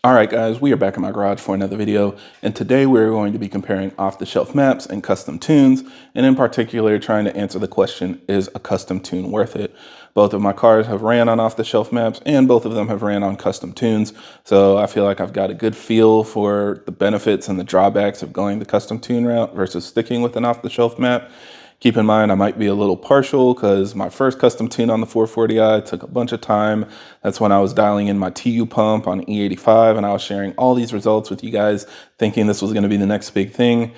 All right, guys, we are back in my garage for another video, and today we're going to be comparing off-the-shelf maps and custom tunes, and in particular trying to answer the question, is a custom tune worth it? Both of my cars have ran on off-the-shelf maps, and both of them have ran on custom tunes, so I feel like I've got a good feel for the benefits and the drawbacks of going the custom tune route versus sticking with an off-the-shelf map. Keep in mind, I might be a little partial because my first custom tune on the 440i took a bunch of time. That's when I was dialing in my TU pump on E85 and I was sharing all these results with you guys thinking this was going to be the next big thing.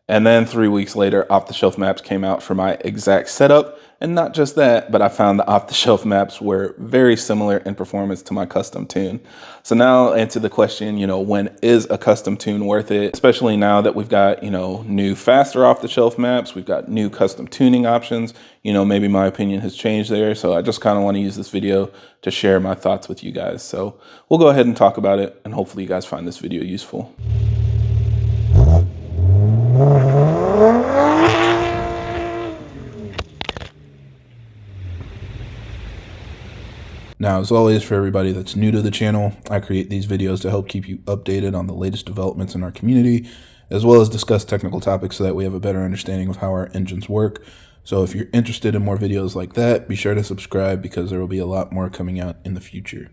And then 3 weeks later, off-the-shelf maps came out for my exact setup. And not just that, but I found the off-the-shelf maps were very similar in performance to my custom tune. So now I'll answer the question, when is a custom tune worth it? Especially now that we've got, new faster off-the-shelf maps, we've got new custom tuning options. Maybe my opinion has changed there. So I just kind of want to use this video to share my thoughts with you guys. So we'll go ahead and talk about it, and hopefully you guys find this video useful. Now, as always, for everybody that's new to the channel, I create these videos to help keep you updated on the latest developments in our community, as well as discuss technical topics so that we have a better understanding of how our engines work. So if you're interested in more videos like that, be sure to subscribe because there will be a lot more coming out in the future.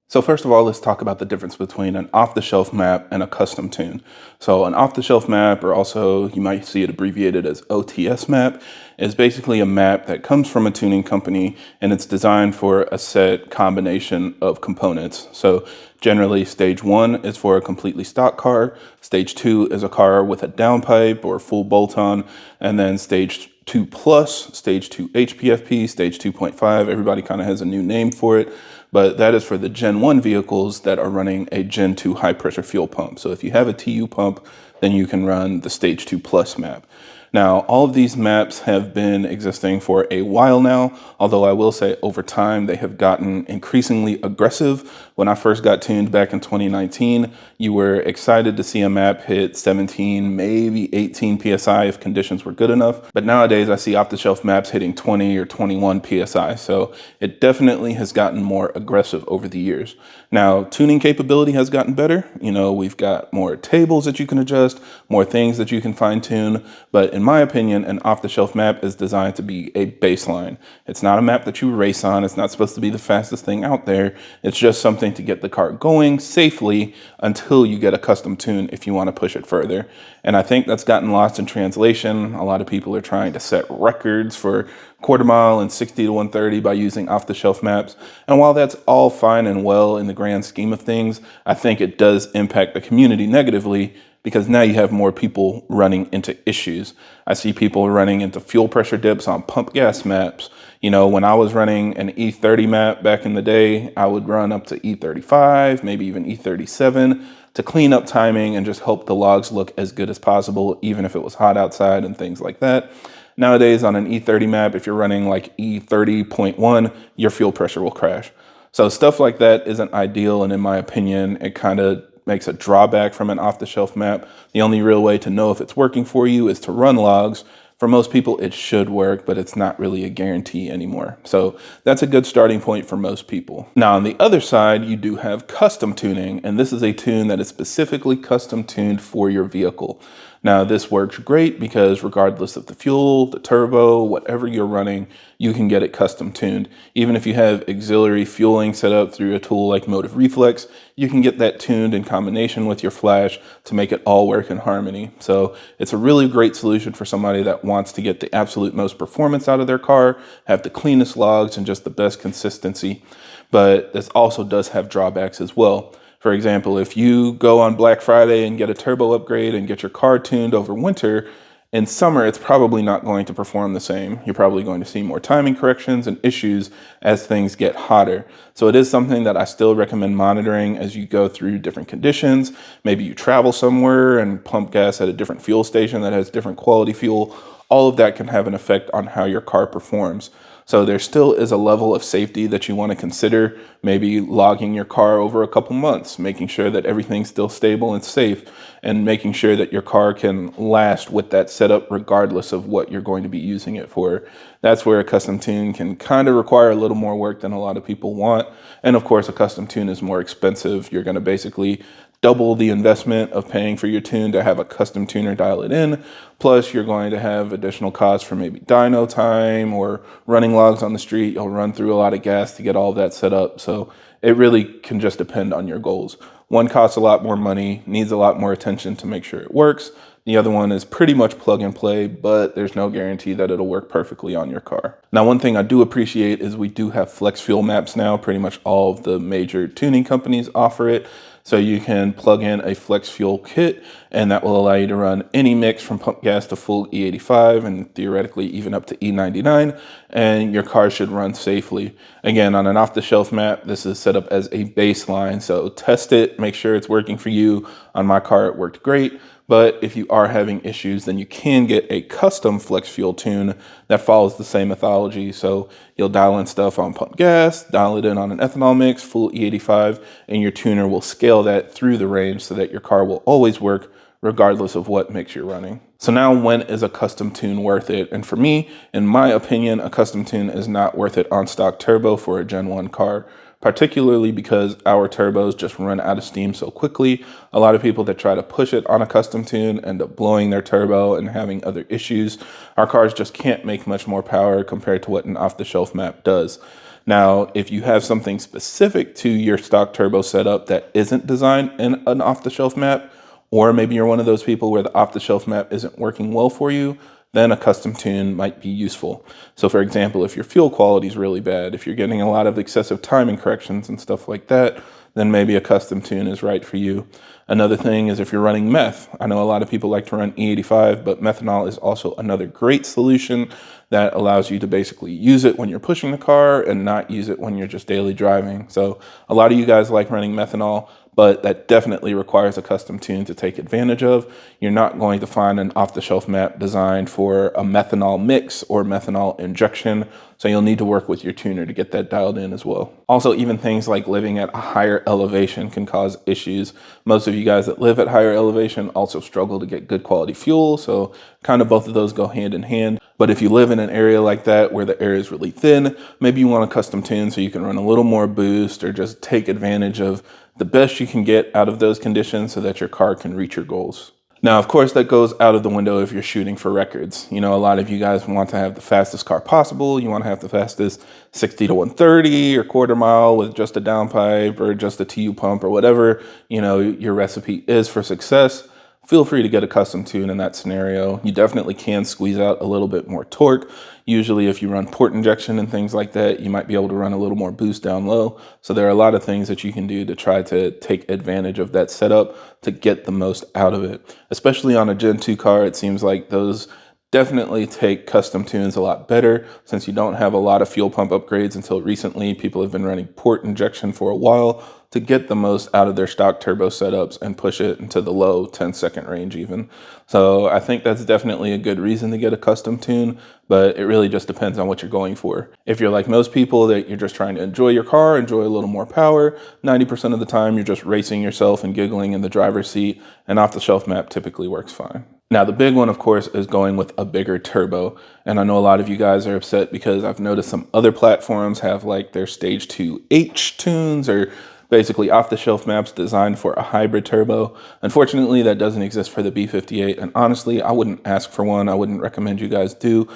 So first of all, let's talk about the difference between an off-the-shelf map and a custom tune. So an off-the-shelf map, or also you might see it abbreviated as OTS map, is basically a map that comes from a tuning company and it's designed for a set combination of components. So generally stage 1 is for a completely stock car, stage 2 is a car with a downpipe or full bolt-on, and then stage 2 plus, stage 2 HPFP, stage 2.5, everybody kind of has a new name for it. But that is for the Gen 1 vehicles that are running a Gen 2 high pressure fuel pump. So if you have a TU pump, then you can run the Stage 2 Plus map. Now, all of these maps have been existing for a while now, although I will say over time they have gotten increasingly aggressive. When I first got tuned back in 2019, you were excited to see a map hit 17, maybe 18 PSI if conditions were good enough. But nowadays I see off-the-shelf maps hitting 20 or 21 PSI. So it definitely has gotten more aggressive over the years. Now, tuning capability has gotten better. We've got more tables that you can adjust, more things that you can fine tune. But in my opinion, an off-the-shelf map is designed to be a baseline. It's not a map that you race on. It's not supposed to be the fastest thing out there. It's just something to get the car going safely until you get a custom tune if you want to push it further. And I think that's gotten lost in translation. A lot of people are trying to set records for quarter mile and 60 to 130 by using off-the-shelf maps. And while that's all fine and well in the grand scheme of things, I think it does impact the community negatively because now you have more people running into issues. I see people running into fuel pressure dips on pump gas maps. When I was running an E30 map back in the day, I would run up to E35, maybe even E37 to clean up timing and just help the logs look as good as possible, even if it was hot outside and things like that. Nowadays on an E30 map, if you're running like E30.1, your fuel pressure will crash. So stuff like that isn't ideal. And in my opinion, it kind of makes a drawback from an off-the-shelf map. The only real way to know if it's working for you is to run logs. For most people, it should work, but it's not really a guarantee anymore. So that's a good starting point for most people. Now, on the other side, you do have custom tuning, and this is a tune that is specifically custom tuned for your vehicle. Now, this works great because regardless of the fuel, the turbo, whatever you're running, you can get it custom tuned. Even if you have auxiliary fueling set up through a tool like Motive Reflex, you can get that tuned in combination with your flash to make it all work in harmony. So it's a really great solution for somebody that wants to get the absolute most performance out of their car, have the cleanest logs and just the best consistency. But this also does have drawbacks as well. For example, if you go on Black Friday and get a turbo upgrade and get your car tuned over winter, in summer, it's probably not going to perform the same. You're probably going to see more timing corrections and issues as things get hotter. So it is something that I still recommend monitoring as you go through different conditions. Maybe you travel somewhere and pump gas at a different fuel station that has different quality fuel. all of that can have an effect on how your car performs. So there still is a level of safety that you want to consider, maybe logging your car over a couple months, making sure that everything's still stable and safe, and making sure that your car can last with that setup regardless of what you're going to be using it for. That's where a custom tune can kind of require a little more work than a lot of people want. And of course, a custom tune is more expensive. You're going to basically double the investment of paying for your tune to have a custom tuner dial it in. Plus, you're going to have additional costs for maybe dyno time or running logs on the street. You'll run through a lot of gas to get all of that set up. So it really can just depend on your goals. One costs a lot more money, needs a lot more attention to make sure it works. The other one is pretty much plug and play, but there's no guarantee that it'll work perfectly on your car. Now, one thing I do appreciate is we do have flex fuel maps now. Pretty much all of the major tuning companies offer it. So you can plug in a flex fuel kit, and that will allow you to run any mix from pump gas to full E85 and theoretically even up to E99, and your car should run safely. Again, on an off-the-shelf map, this is set up as a baseline, so test it, make sure it's working for you. On my car, it worked great. But if you are having issues, then you can get a custom flex fuel tune that follows the same methodology. So you'll dial in stuff on pump gas, dial it in on an ethanol mix, full E85, and your tuner will scale that through the range so that your car will always work regardless of what mix you're running. So now, when is a custom tune worth it? And for me, in my opinion, a custom tune is not worth it on stock turbo for a Gen 1 car, particularly because our turbos just run out of steam so quickly. A lot of people that try to push it on a custom tune end up blowing their turbo and having other issues. Our cars just can't make much more power compared to what an off-the-shelf map does. Now, if you have something specific to your stock turbo setup that isn't designed in an off-the-shelf map, or maybe you're one of those people where the off-the-shelf map isn't working well for you, then a custom tune might be useful. So for example, if your fuel quality is really bad, if you're getting a lot of excessive timing corrections and stuff like that, then maybe a custom tune is right for you. Another thing is if you're running meth. I know a lot of people like to run E85, but methanol is also another great solution that allows you to basically use it when you're pushing the car and not use it when you're just daily driving. So a lot of you guys like running methanol, but that definitely requires a custom tune to take advantage of. You're not going to find an off-the-shelf map designed for a methanol mix or methanol injection, so you'll need to work with your tuner to get that dialed in as well. Also, even things like living at a higher elevation can cause issues. Most of you guys that live at higher elevation also struggle to get good quality fuel, so kind of both of those go hand in hand. But if you live in an area like that where the air is really thin, maybe you want a custom tune so you can run a little more boost or just take advantage of the best you can get out of those conditions so that your car can reach your goals. Now, of course, that goes out of the window if you're shooting for records. You know, a lot of you guys want to have the fastest car possible. You want to have the fastest 60 to 130 or quarter mile with just a downpipe or just a TU pump or whatever, you know, your recipe is for success. Feel free to get a custom tune in that scenario. You definitely can squeeze out a little bit more torque. Usually if you run port injection and things like that, you might be able to run a little more boost down low. So there are a lot of things that you can do to try to take advantage of that setup to get the most out of it. Especially on a Gen 2 car, it seems like those definitely take custom tunes a lot better since you don't have a lot of fuel pump upgrades until recently. People have been running port injection for a while to get the most out of their stock turbo setups and push it into the low 10-second range even. So I think that's definitely a good reason to get a custom tune, but it really just depends on what you're going for. If you're like most people that you're just trying to enjoy your car, enjoy a little more power, 90% of the time you're just racing yourself and giggling in the driver's seat, an off-the-shelf map typically works fine. Now, the big one, of course, is going with a bigger turbo. And I know a lot of you guys are upset because I've noticed some other platforms have like their Stage 2H tunes or basically off-the-shelf maps designed for a hybrid turbo. Unfortunately, that doesn't exist for the B58. And honestly, I wouldn't ask for one. I wouldn't recommend you guys do.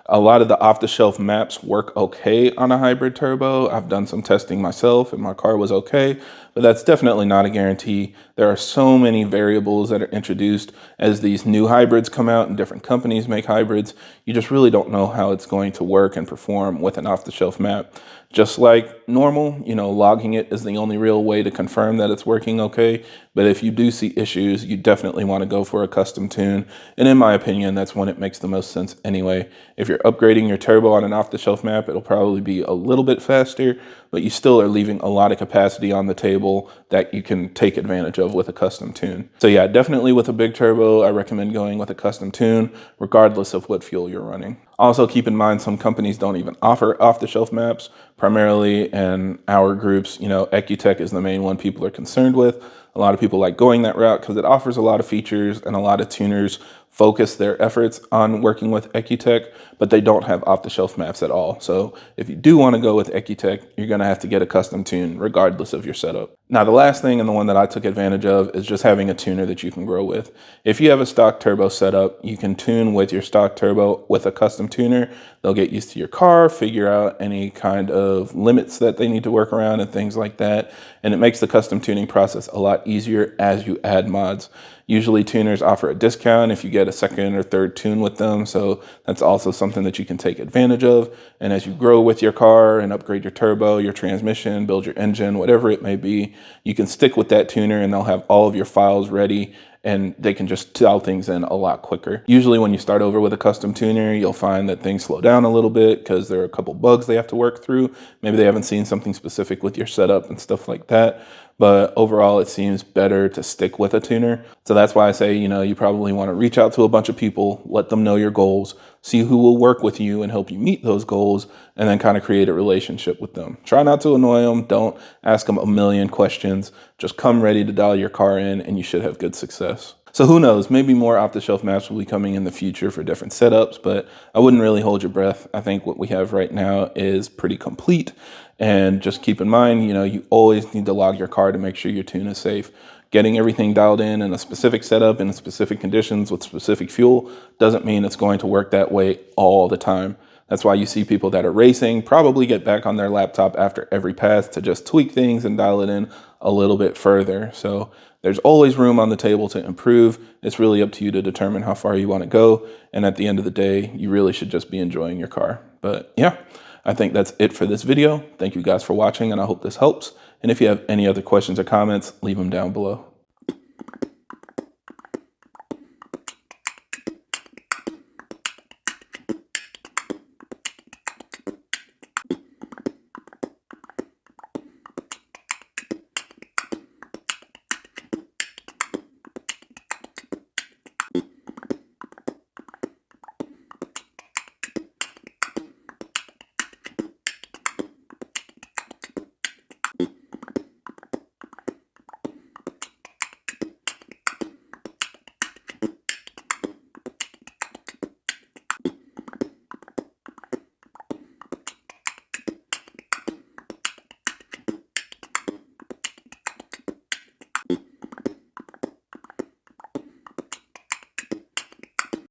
A lot of the off-the-shelf maps work okay on a hybrid turbo. I've done some testing myself and my car was okay, but that's definitely not a guarantee. There are so many variables that are introduced as these new hybrids come out and different companies make hybrids. You just really don't know how it's going to work and perform with an off-the-shelf map. Just like normal, you know, logging it is the only real way to confirm that it's working okay. But if you do see issues, you definitely want to go for a custom tune. And in my opinion, that's when it makes the most sense anyway. If you're you're upgrading your turbo on an off-the-shelf map, it'll probably be a little bit faster, but you still are leaving a lot of capacity on the table that you can take advantage of with a custom tune. So yeah, definitely with a big turbo, I recommend going with a custom tune, regardless of what fuel you're running. Also keep in mind, some companies don't even offer off-the-shelf maps. Primarily in our groups, Ecutech is the main one people are concerned with. A lot of people like going that route because it offers a lot of features, and a lot of tuners focus their efforts on working with Ecutech, but they don't have off-the-shelf maps at all. So if you do want to go with Ecutech, you're going to have to get a custom tune regardless of your setup. Now, the last thing, and the one that I took advantage of, is just having a tuner that you can grow with. If you have a stock turbo setup, you can tune with your stock turbo with a custom tuner. They'll get used to your car, figure out any kind of limits that they need to work around and things like that. And it makes the custom tuning process a lot easier as you add mods. Usually tuners offer a discount if you get a second or third tune with them, so that's also something that you can take advantage of. And as you grow with your car and upgrade your turbo, your transmission, build your engine, whatever it may be, you can stick with that tuner and they'll have all of your files ready, and they can just dial things in a lot quicker. Usually when you start over with a custom tuner, you'll find that things slow down a little bit because there are a couple bugs they have to work through. Maybe they haven't seen something specific with your setup and stuff like that. But overall, it seems better to stick with a tuner. So that's why I say, you probably want to reach out to a bunch of people, let them know your goals, see who will work with you and help you meet those goals, and then kind of create a relationship with them. Try not to annoy them. Don't ask them a million questions. Just come ready to dial your car in and you should have good success. So who knows, maybe more off-the-shelf maps will be coming in the future for different setups, but I wouldn't really hold your breath. I think what we have right now is pretty complete. And just keep in mind, you always need to log your car to make sure your tune is safe. Getting everything dialed in a specific setup in specific conditions with specific fuel doesn't mean it's going to work that way all the time. That's why you see people that are racing probably get back on their laptop after every pass to just tweak things and dial it in a little bit further. So there's always room on the table to improve. It's really up to you to determine how far you want to go. And at the end of the day, you really should just be enjoying your car. But yeah, I think that's it for this video. Thank you guys for watching, and I hope this helps. And if you have any other questions or comments, leave them down below.